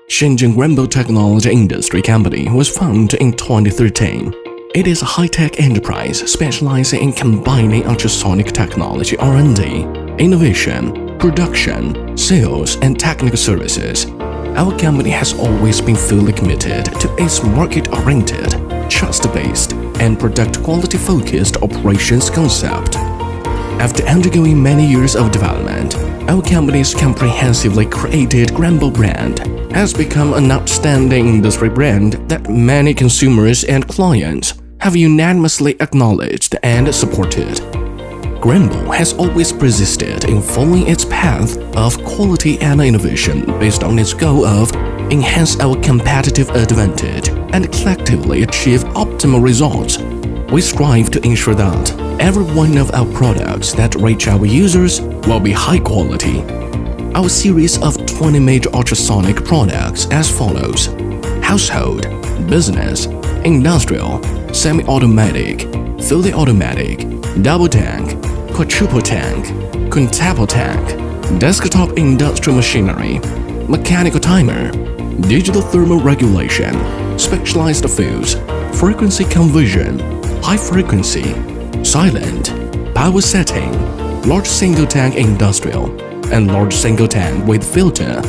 Shenzhen Granbo Technology Industry Company was founded in 2013. It is a high-tech enterprise specializing in combining ultrasonic technology R&D, innovation, production, sales, and technical services. Our company has always been fully committed to its market-oriented, trust-based, and product quality-focused operations concept. After undergoing many years of development, our company's comprehensively created Granbo brand has become an outstanding industry brand that many consumers and clients have unanimously acknowledged and supported. Granbo has always persisted in following its path of quality and innovation based on its goal of enhance our competitive advantage and collectively achieve optimal results. We strive to ensure that every one of our products that reach our users will be high quality. Our series of 20 major ultrasonic products as follows: household, business, industrial, semi-automatic, fully automatic, double tank, quadruple tank, quintuple tank, desktop industrial machinery, mechanical timer, digital thermal regulation, specialized fuse, frequency conversion, high frequency, silent, power setting, large single tank industrial, and large single tank with filter.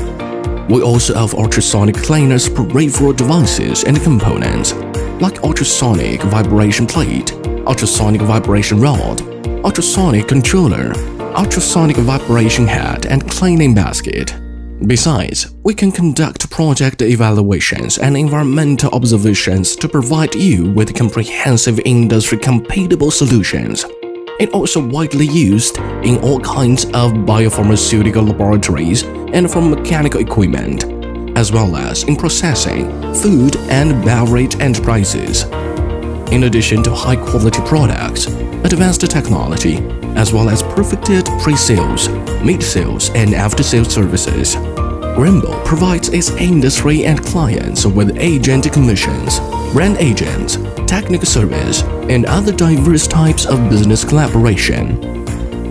We also have ultrasonic cleaners peripheral devices and components like ultrasonic vibration plate, ultrasonic vibration rod, ultrasonic controller, ultrasonic vibration head, and cleaning basket. Besides, we can conduct project evaluations and environmental observations to provide you with comprehensive industry-compatible solutions. It also widely used in all kinds of biopharmaceutical laboratories and for mechanical equipment, as well as in processing, food and beverage enterprises. In addition to high-quality products, advanced technology, as well as perfected pre-sales, mid-sales, and after-sales services, Granbo provides its industry and clients with agent commissions, brand agents, technical service, and other diverse types of business collaboration.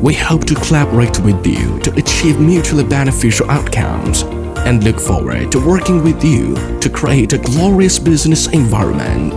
We hope to collaborate with you to achieve mutually beneficial outcomes and look forward to working with you to create a glorious business environment.